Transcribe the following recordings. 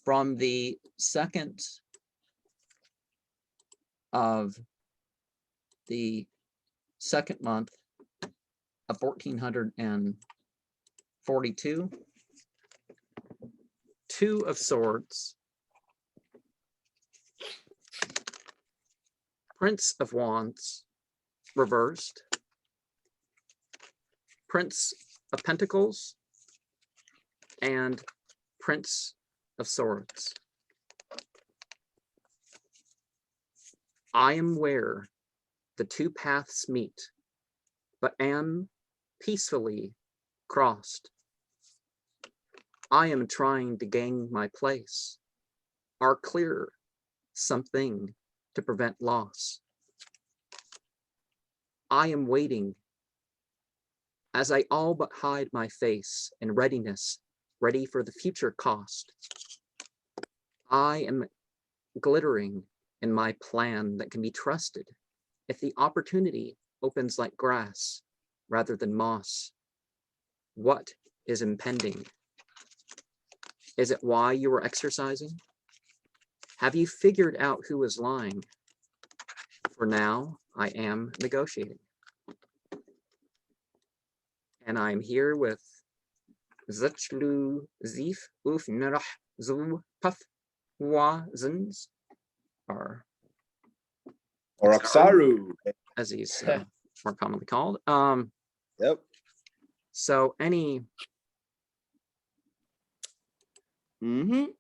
From the 2nd of the 2nd month of 1442, 2 of Swords, Prince of Wands reversed, Prince of Pentacles, and Prince of Swords. I am where the 2 paths meet, but am peacefully crossed. I am trying to gain my place, are clear something to prevent loss. I am waiting as I all but hide my face in readiness, ready for the future cost. I am glittering in my plan that can be trusted if the opportunity opens like grass rather than moss. What is impending? Is it why you are exercising? Have you figured out who is lying? For now, I am negotiating. And I'm here with Lzwvmmh or Axaru, as he's more commonly called. Yep. So any.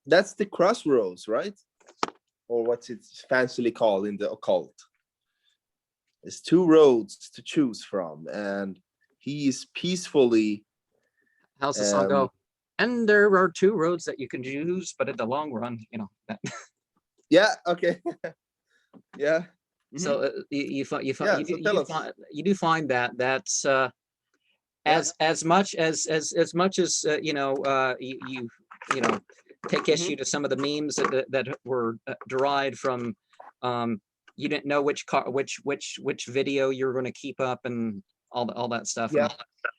That's the crossroads, right? Or what's it fancily called in the occult? There's 2 roads to choose from, and he is peacefully. How's the song go? And there are 2 roads that you can choose, but in the long run, you know. Yeah. Okay. Yeah. So you do find that that's as much as you know take issue to some of the memes that were derived from you didn't know which video you're going to keep up and all that stuff. Yeah.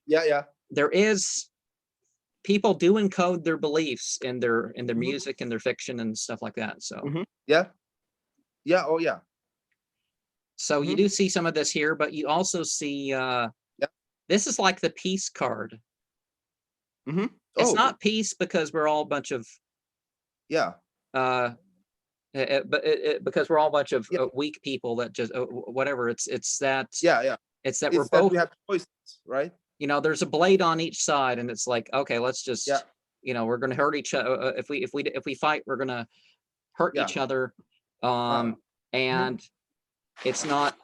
Yeah. There is people do encode their beliefs in their music and their fiction and stuff like that. So yeah. Oh yeah. So you do see some of this here, but you also see this is like the peace card. It's not peace because we're all a bunch of because we're all a bunch of weak people that just whatever. It's that it's that we're both. We have choices, right? You know, there's a blade on each side, and it's like, okay, let's just you know, we're going to hurt each other. If we fight, we're going to hurt each other. And it's not,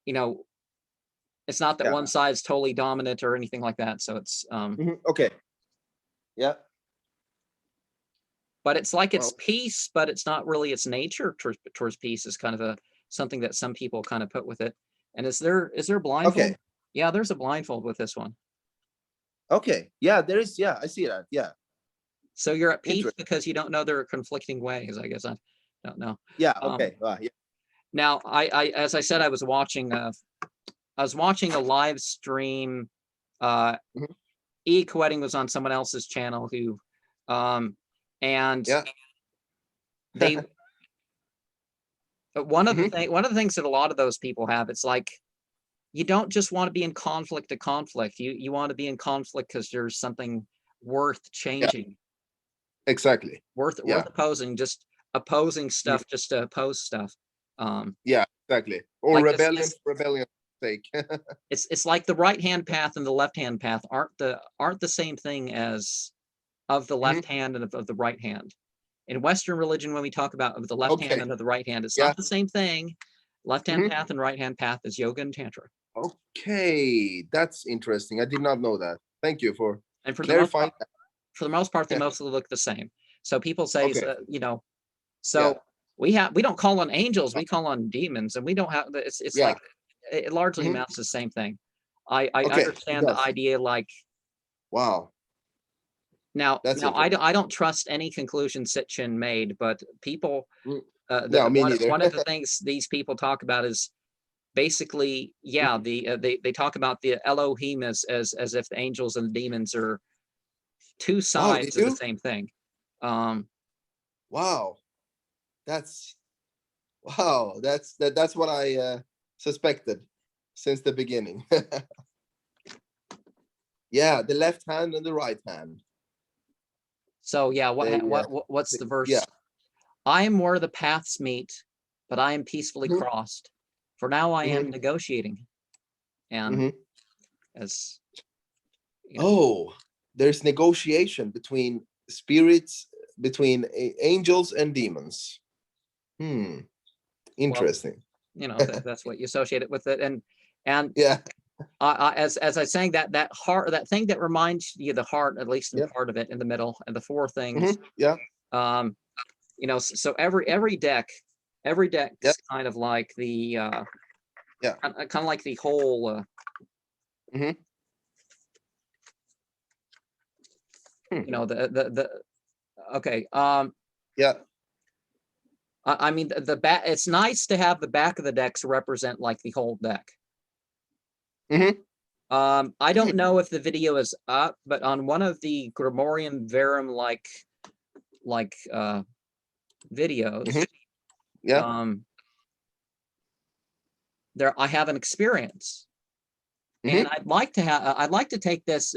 you know, it's not that one side's totally dominant or anything like that. So it's okay. Yeah. But it's like it's peace, but it's not really its nature towards peace is kind of something that some people kind of put with it. And is there blindfold? Okay. Yeah, there's a blindfold with this one. Okay. Yeah, there is. Yeah, I see that. Yeah. So you're at peace because you don't know there are conflicting ways. I guess I don't know. Yeah. Okay. Yeah. Now, I as I said, I was watching a live stream. E-Quetting was on someone else's channel who, and they. One of the things that a lot of those people have, it's like, you don't just want to be in conflict to conflict. You want to be in conflict because there's something worth changing. Exactly. Worth opposing, just opposing stuff just to oppose stuff. Yeah, exactly. Or like rebellion sake. it's like the right hand path and the left hand path aren't the same thing as of the left hand and of the right hand. In Western religion, when we talk about of the left hand and of the right hand, it's not the same thing. Left hand path and right hand path is yoga and tantra. Okay, that's interesting. I did not know that. Thank you for clarifying that. For the most part, they mostly look the same. So people say, you know, so we don't call on angels, we call on demons, and we don't have. It's like it largely amounts to the same thing. I understand the idea, like. Wow. Now I don't trust any conclusion Sitchin made, but people. One of the things these people talk about is basically, they talk about the Elohim as if the angels and the demons are two sides of the same thing. Wow, that's that's what I suspected since the beginning. Yeah, the left hand and the right hand. So yeah, what's the verse? Yeah. I am where the paths meet, but I am peacefully Mhm. crossed. For now I am negotiating. And as you know, oh, there's negotiation between spirits, between angels and demons. Interesting. you know, that's what you associate it with it. And Yeah. as I sang that heart, that thing that reminds you of the heart, at least in Yep. part of it, in the middle, and the four things. Yeah. You know, so every deck Yep. kind of like the Yeah. kind of like the whole you know, the okay. Yeah. I mean, the back, it's nice to have the back of the decks represent like the whole deck. I don't know if the video is up, but on one of the Grimorium Verum like videos, Yeah. there I have an experience, and I'd like to take this.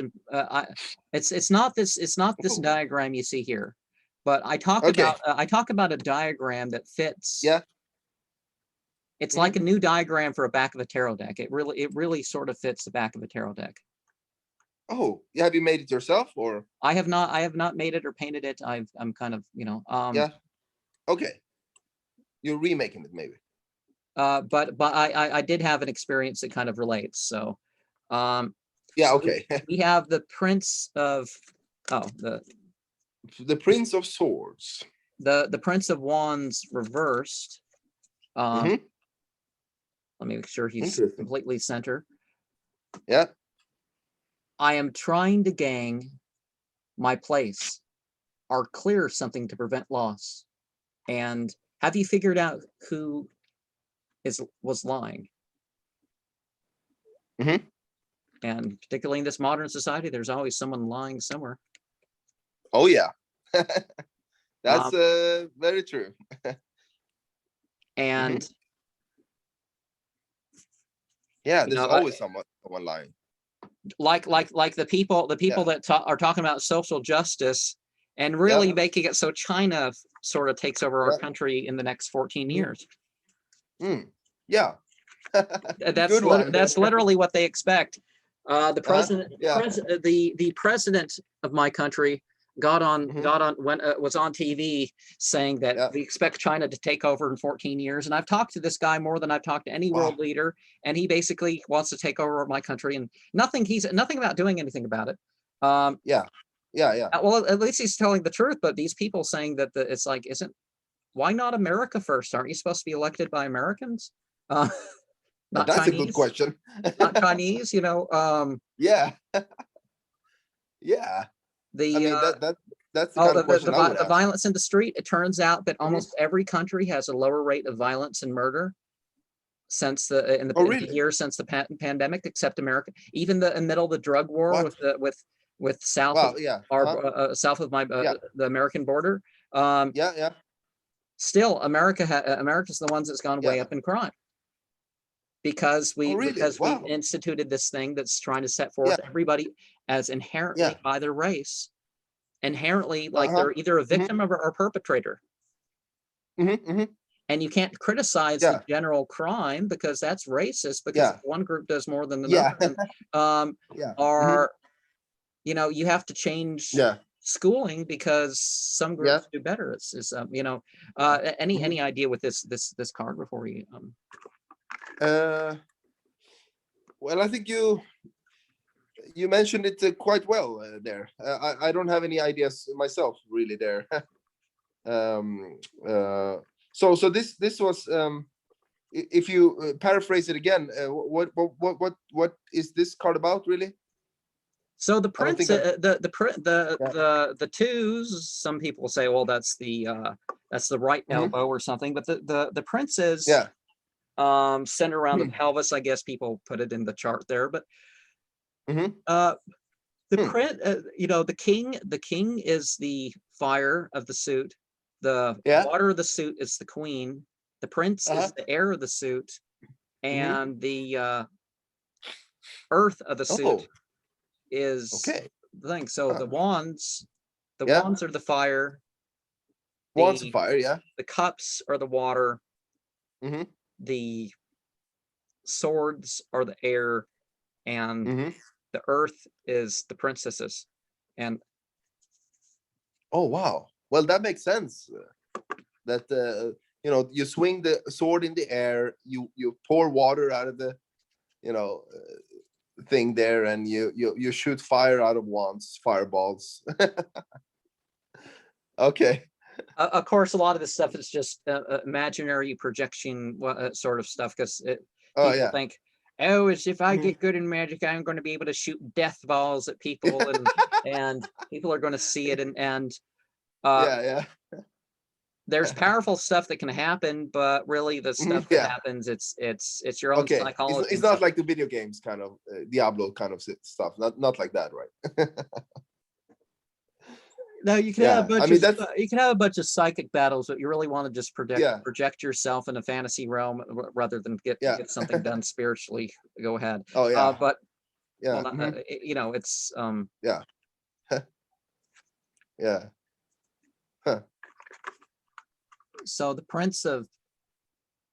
It's not this diagram you see here, but I talk about a diagram that fits. Yeah. It's like a new diagram for a back of a tarot deck. It really sort of fits the back of a tarot deck. Oh, yeah. Have you made it yourself, or? I have not made it or painted it. I'm kind of, you know, Yeah. Okay. You're remaking it, maybe. But I did have an experience that kind of relates. So, yeah. So Okay. we have the Prince of, the Prince of Swords. The Prince of Wands reversed. Let me make sure he's completely center. Yeah. I am trying to gang my place, or clear something to prevent loss. And have you figured out who was lying? And particularly in this modern society, there's always someone lying somewhere. Oh yeah. That's very true. And yeah, there's always someone lying. Like the people that are talking about social justice and really making it so China sort of takes over our country in the next 14 years. Yeah. That's literally what they expect. The president, the president of my country got on when was on TV saying that we expect China to take over in 14 years. And I've talked to this guy more than I've talked to any world leader, and he basically wants to take over my country, and nothing about doing anything about it. Well, at least he's telling the truth. But these people saying that it's like, why not America first? Aren't you supposed to be elected by Americans? Not that's Chinese. A good question. Not Chinese, you know. Yeah. Yeah. The I mean, that's the kind of question I would ask. The violence in the street. It turns out that almost every country has a lower rate of violence and murder since the year since the pandemic, except America. Even in the middle of the drug war with south of south of the American border. Still, America's the ones that's gone way up in crime. Because we instituted this thing that's trying to set forth everybody as inherently by their race, inherently like they're either a victim or a perpetrator. And you can't criticize the general crime because that's racist, because if one group does more than another. Or you know, you have to change schooling because some groups do better. It's you know, any idea with this card before we well, I think you mentioned it quite well there. I don't have any ideas myself really there. So this was if you paraphrase it again, what is this card about really? So the prince, the twos. Some people say, well, that's the right elbow or something, but the prince is centered around the pelvis. I guess people put it in the chart there, but the The Hmm. print, the king is the fire of the suit. The Yeah. water of the suit is the queen. The prince Uh-huh. is the air of the suit, Mhm. and the earth of the suit Oh, is okay. the thing. So Huh. the wands Yeah. are the fire. Wands of The fire. Yeah. the cups are the water. Hmm. The swords are the air, and Hmm. the earth is the princesses. And Oh, wow. Well, that makes sense. That you swing the sword in the air, you pour water out of the you know thing there, and you shoot fire out of wands, fireballs. Okay. of course, a lot of this stuff is just imaginary projection sort of stuff, because Oh people yeah. think, oh, as if I Mhm. get good in magic, I'm going to be able to shoot death balls at people, and people are going to see it, and uh, Yeah. there's powerful stuff that can happen, but really the Mhm. stuff that Yeah. happens, it's your own Okay. psychology It's and not stuff. like the video games kind of Diablo kind of stuff. Not like that, right? No, you can have a Yeah. I bunch mean, of that's you can have a bunch of psychic battles, but you really want to just yeah. project yourself in a fantasy realm rather than get Yeah. something done spiritually. Go ahead. Oh yeah. But well, Yeah. Hmm. it's Yeah. Yeah. Huh. so the Prince of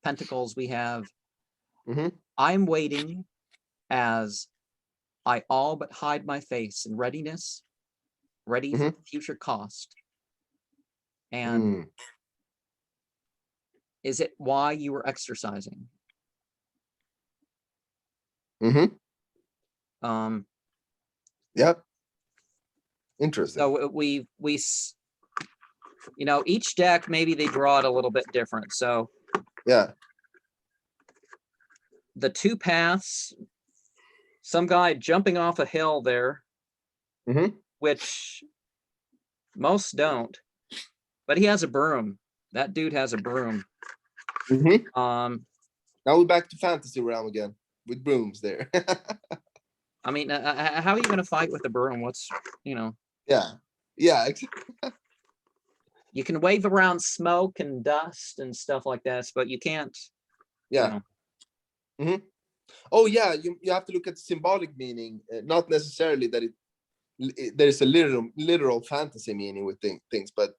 Pentacles we have. Hmm. I'm waiting as I all but hide my face in readiness, ready for Hmm. the future cost. And Mm. is it why you were exercising? Hmm. Um, Yep. Interesting. so each deck, maybe they draw it a little bit different. So Yeah. the two paths, some guy jumping off a hill there, Hmm. which most don't, but he has a broom. That dude has a broom. Hmm. Um, Now we're back to fantasy realm again with brooms there. I mean, how are you going to fight with a broom? Yeah. Yeah. You can wave around smoke and dust and stuff like that, but you can't, Yeah. Hmm. Oh yeah. You have to look at symbolic meaning, not necessarily that there is a literal fantasy meaning with things, but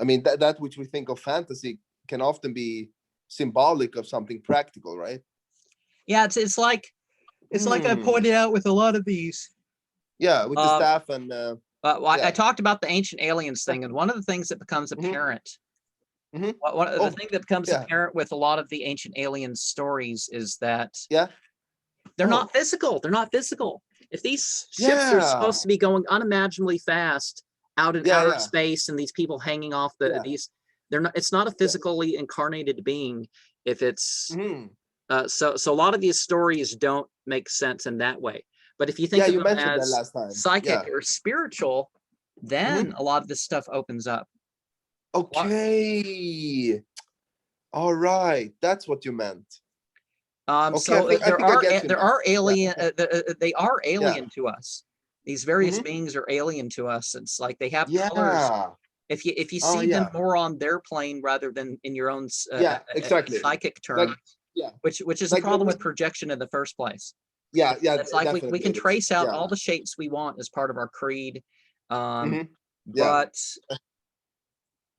I mean that which we think of fantasy can often be symbolic of something practical, right? Yeah, it's like I Hmm. pointed out with a lot of these. Yeah, with the staff and I yeah. talked about the ancient aliens thing, and one of the things that becomes Hmm. apparent, Hmm. one of the Oh thing that becomes yeah. apparent with a lot of the ancient alien stories is that Yeah. they're Oh not physical. They're not physical. If these ships are yeah. supposed to be going unimaginably fast out in outer Yeah. space, and these people hanging off Yeah. they're not. It's not a Yeah. physically incarnated being. If it's Hmm. so a lot of these stories don't make sense in that way. But if you Yeah, think of you them mentioned that as last time. psychic Yeah. or spiritual, then Hmm. a lot of this stuff opens up. Okay. All right. That's what you meant. Okay, So I think I get you there now. are Yeah. alien. They are Yeah. alien to us. These various Hmm. beings are alien to us. It's like they have colors. Yeah. If you Oh see them yeah. more on their plane rather than in your own Yeah, exactly. psychic Like term, yeah. which is a Like problem with projection in the first place. yeah, It's like we definitely can it is. trace out Yeah. all the shapes we want as part of our creed, Hmm. Yeah. but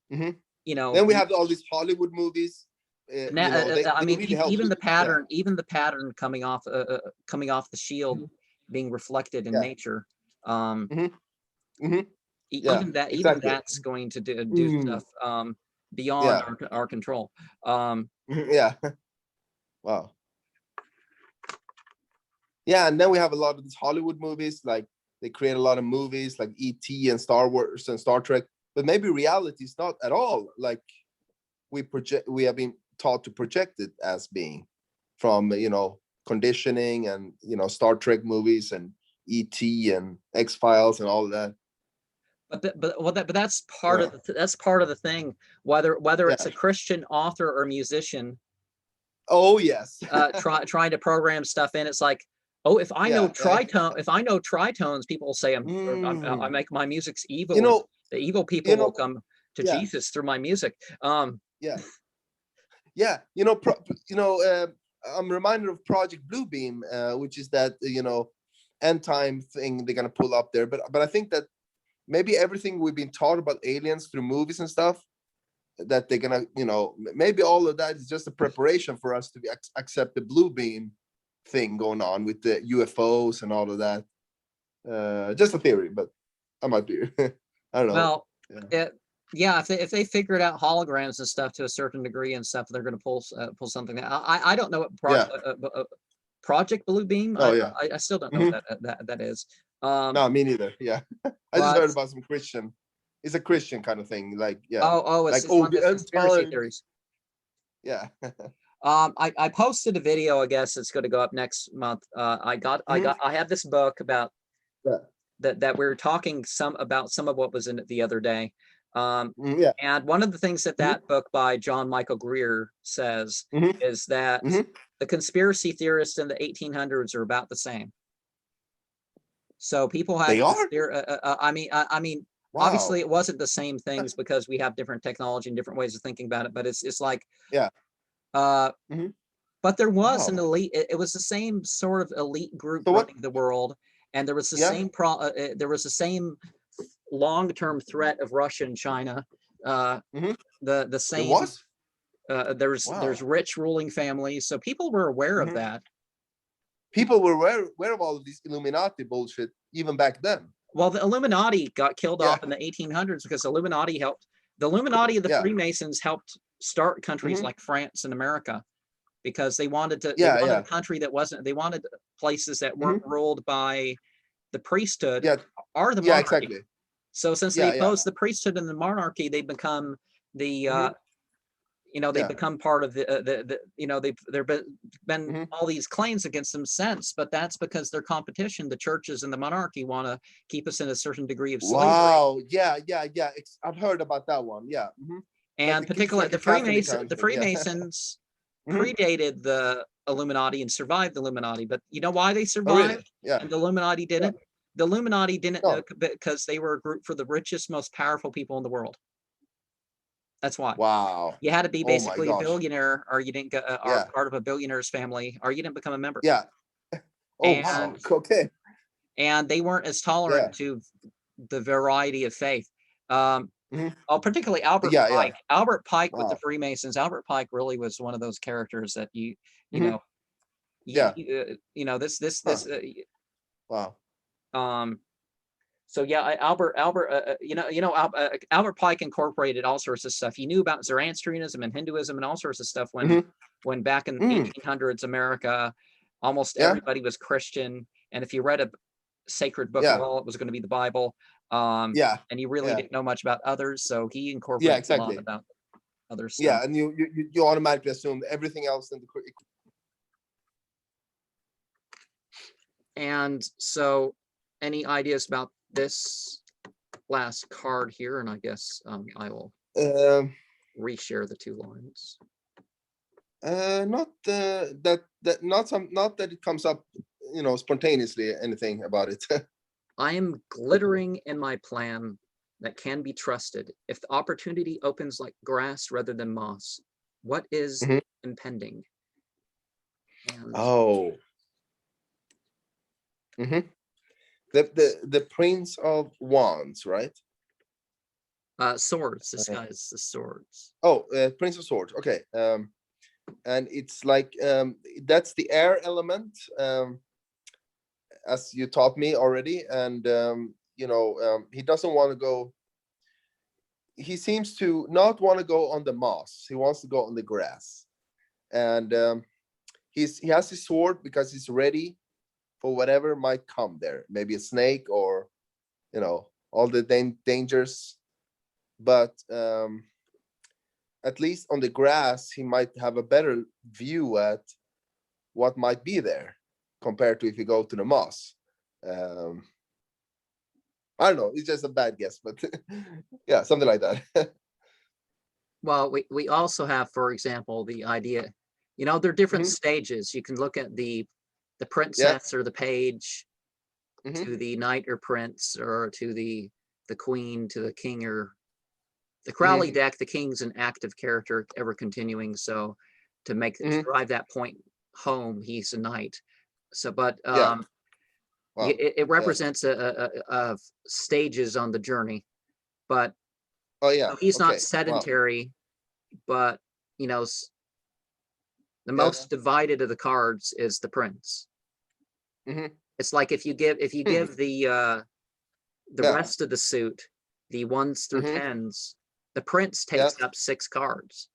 Hmm. you know, Then we have all these Hollywood movies. I They mean, really help even with yeah. even the pattern coming off the shield, being reflected in Yeah. nature. Um, Hmm. Hmm. Yeah, even exactly. that's going to do Mm. stuff beyond Yeah. our control. Um, Mhm. Yeah. Wow. Yeah, and then we have a lot of these Hollywood movies, like they create a lot of movies like E.T. and Star Wars and Star Trek, but maybe reality is not at all like we have been taught to project it as being from conditioning and Star Trek movies and E.T. and X-Files and all that. but that's part Yeah. of the thing. Whether it's Yeah. a Christian author or musician Oh yes. trying to program stuff in, it's like, Oh, if I know Yeah. tritones, people will say I Mm. make my music's evil, You and know, the evil people you will know, come to yeah, Jesus through my music. yeah, yeah. I'm reminded of Project Bluebeam, which is that end time thing they're gonna pull up there. But I think that maybe everything we've been taught about aliens through movies and stuff, that they're gonna, maybe all of that is just a preparation for us to accept the blue beam thing going on with the UFOs and all of that. Just a theory, but I might be. I don't know. Well, Yeah. yeah, if they figured out holograms and stuff to a certain degree and stuff, they're going to pull something. I don't know what Yeah. Project Blue Beam. Oh yeah. I still don't know Mhm. what that is. No, me neither. Yeah. I just But heard about some Christian. It's a Christian kind of thing. Like, yeah. it's Like, just oh, one of the those end conspiracy time. theories. Yeah. I posted a video. I guess it's going to go up next month. I have this book about Yeah. that we were talking about some of what was in it the other day. Yeah. And one of the things that Mhm. book by John Michael Greer says Mhm. is that Mhm. the conspiracy theorists in the 1800s are about the same. So people had They are. I mean, obviously Wow. it wasn't the same things because we have different technology and different ways of thinking about it. But it's like, Yeah. uh, Mhm. but there was an Wow. elite. It was the same sort of elite group So what? running the world, and there was the Yeah. same there was the same long-term threat of Russia and China. Mhm. The There same. was. There's Wow. rich ruling families, so people were aware of Mhm. that. People were aware of all of this Illuminati bullshit even back then. Well, the Illuminati got killed Yeah. off in the 1800s because the Illuminati and the Yeah. Freemasons helped start countries Mhm. like France and America because they Yeah. wanted a Yeah. country that wasn't, they wanted places that weren't Mhm. ruled by the priesthood Yeah. or the Yeah. monarchy. Exactly. So since they Yeah. Yeah. opposed the priesthood and the monarchy, they become the Mhm. they Yeah. become part of there've been Mhm. all these claims against them since, but that's because their competition, the churches and the monarchy, want to keep us in a certain degree of slavery. Wow. Yeah. Yeah. Yeah. I've heard about that one. Yeah. Mhm. Like And it's particularly like a Catholic kind of The thing. Yeah. Freemasons Mhm. predated the Illuminati and survived the Illuminati. But you know why they Oh, really? survived Yeah. and the Illuminati Yeah. didn't? The Illuminati didn't, No. because they were a group for the richest, most powerful people in the world. That's why. Wow. You had to be Oh my basically a gosh. billionaire, or you didn't go, or Yeah. part of a billionaire's family, or you didn't become a member. Yeah. Oh wow. And Okay. they weren't as Yeah. tolerant to the variety of faith. Um, Mhm. Particularly Albert Yeah. Yeah. Pike. Albert Pike with the Wow. Freemasons. Albert Pike really was one of those characters that you Mhm. know Yeah. this Huh. Wow. um so yeah, Albert Albert Pike incorporated all sorts of stuff. He knew about Zoroastrianism and Hinduism and all sorts of stuff Mhm. when back in Mm. 1800s America, almost Yeah. everybody was Christian, and if you read a sacred book at Yeah. all, it was going to be the Bible. Yeah. And he really Yeah. didn't know much about others, so he Yeah. incorporated a lot Exactly. about other stuff. Yeah. And you automatically assume everything else in the. And so, any ideas about this last card here? And I guess I will Um. reshare the two lines. Not not that it comes up, spontaneously, anything about it. I am glittering in my plan that can be trusted. If the opportunity opens like grass rather than moss, what is Mhm. impending? And Oh. Hmm. The Prince of Wands, right? swords. This Uh, guy's the swords. oh, Prince of Swords. Okay. And it's like, that's the air element, as you taught me already, and he doesn't want to go. He seems to not want to go on the moss. He wants to go on the grass, and he has his sword because he's ready for whatever might come there. Maybe a snake, or all the dangers. But at least on the grass, he might have a better view at what might be there compared to if you go to the moss. Um, I don't know. It's just a bad guess, but yeah, something like that. Well, we also have, for example, the idea, there are different Mhm. stages. You can look at the the princess or the page, to the knight or prince, or to the queen, to the king, or the Crowley deck. The king's an active character, ever continuing. So to drive that point home, he's a knight. So, but Wow. it represents a stages on the journey. But Oh yeah, he's not okay. sedentary, but you know, the most divided of the cards is the prince. It's like if you give the rest of the suit, the 1s through 10s, the prince takes up 6 cards.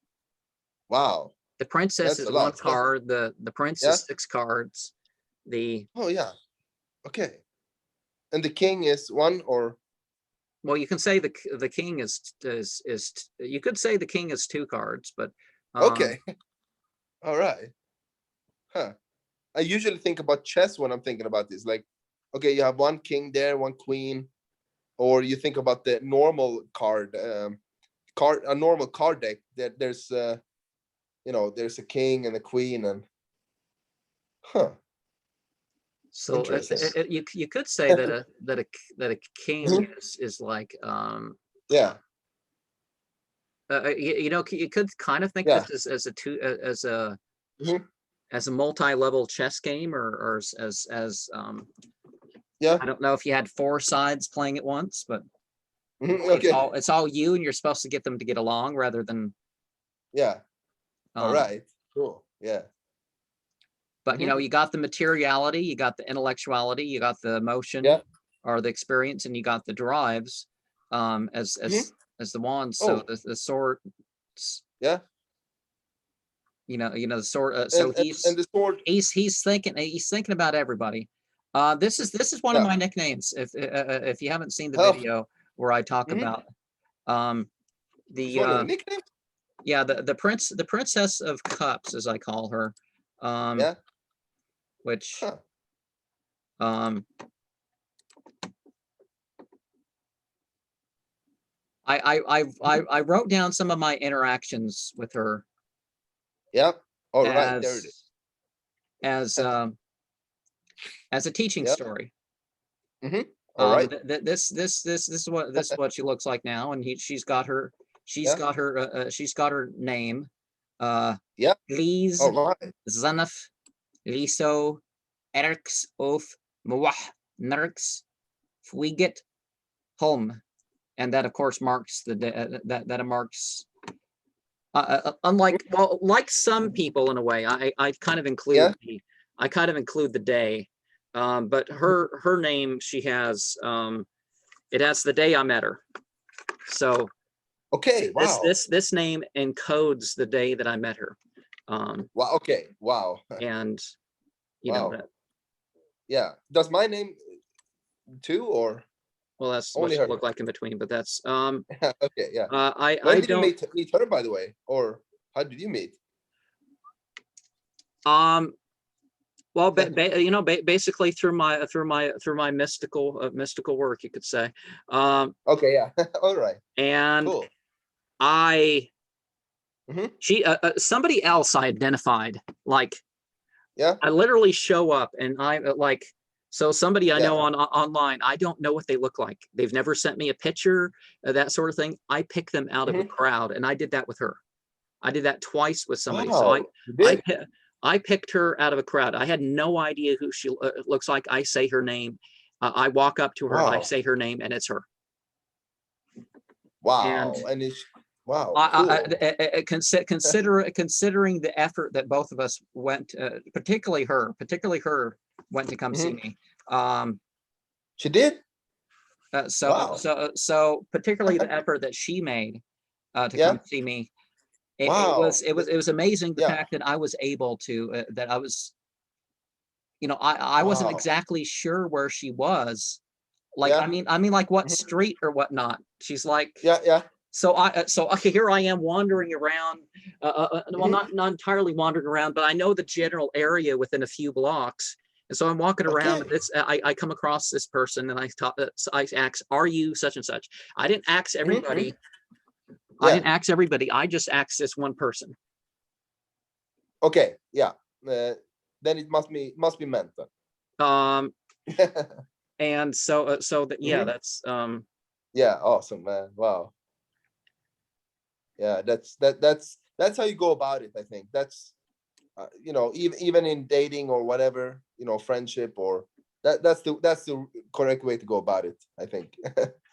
Wow. The princess is 1 card. The prince is 6 cards. Oh yeah. Okay. And the king is 1, or? Well, you can say the king is you could say the king is 2 cards, but okay. All right. Huh. I usually think about chess when I'm thinking about this. Like, okay, you have 1 king there, 1 queen, or you think about the normal a normal card deck. That there's there's a king and a queen, and so you could say that a king is like you could kind of think this as a multi-level chess game, or as I don't know if you had 4 sides playing at once, but it's all you, and you're supposed to get them to get along rather than all right, cool, but you got the materiality, you got the intellectuality, you got the emotion or the experience, and you got the drives as the wands. So the sword, the sword. So he's thinking about everybody. This is one of my nicknames. If you haven't seen the video where I talk about the princess of cups, as I call her, which I wrote down some of my interactions with her. All right, there it is. As a teaching story. All right. This is what she looks like now, and she's got her name. Lzwvmmh Liso Araxu of Mwah Nerx Fwiget Home. And that, of course, marks that marks. Unlike like some people in a way, I kind of include the day, but her name, she has it has the day I met her. So this name encodes the day that I met her. Wow. Okay. Wow. And know that. Does my name too, or? Well, that's what she looked like in between, but that's okay. Yeah. When did you meet her, by the way, or how did you meet? Well, basically through my mystical work, you could say. Okay. Yeah. All right. And cool. She somebody else I identified, like I literally show up and I like. So somebody I know online, I don't know what they look like. They've never sent me a picture, that sort of thing. I pick them out of a crowd, and I did that with her. I did that twice with somebody. Wow. So I picked her out of a crowd. I had no idea who she looks like. I say her name. I walk up to her. I say her name, and it's her. Wow. And it's wow. Considering the effort that both of us went, particularly her went to come see me. She did. So particularly the effort that she made to come see me. It was amazing, the fact that I was able to that I was, I wasn't exactly sure where she was. Like I mean like what street or whatnot. She's like So okay, here I am wandering around. Well, not entirely wandering around, but I know the general area within a few blocks. And so I'm walking around. I come across this person, and I ask, "Are you such and such?" I didn't ask everybody. I didn't ask everybody. I just asked this one person. Okay. Yeah. then it must be meant then. And so yeah, Mhm. that's Yeah, awesome, man. Wow. Yeah, that's how you go about it. I think that's you know, even in dating or whatever, you know, friendship or that's the correct way to go about it, I think.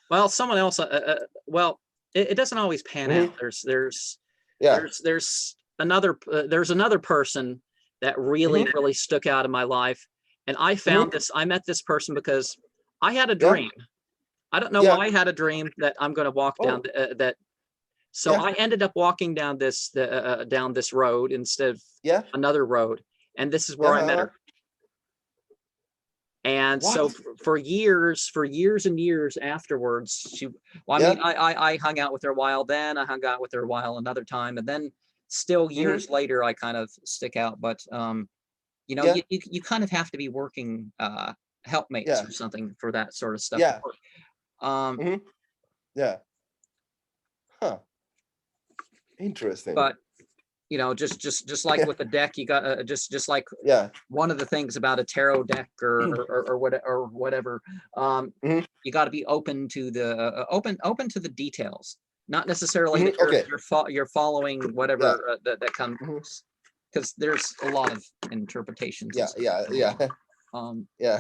well, someone else. Well, it doesn't always pan out. Mhm. Yeah. There's another person that really Mhm. really stuck out in my life, and I found Mhm. this. I met this person because I had a Yeah. dream. I don't know Yeah. why I had a dream that I'm going to walk down Oh. that. So Yeah. I ended up walking down this road instead of Yeah. another road, and this is where Yeah. I met her. And so What? for years and years afterwards, well, I Yeah. mean, I hung out with her a while then, I hung out with her a while another time, and then still Mhm. years later, I kind of stick out. But you know, Yeah. you kind of have to be working helpmates Yeah. or something for that sort of stuff to Yeah. work. Um, Mhm. Yeah. Huh. Interesting. but you know, just like Yeah. with the deck, you got just like Yeah. one of the things about a tarot deck or whatever, Mhm. you got to be open to the open to the details, not necessarily Mhm. that Okay. you're following Yeah. whatever that comes, Mhm. because there's a lot of interpretations and Yeah. stuff Yeah. going Yeah. on. Yeah.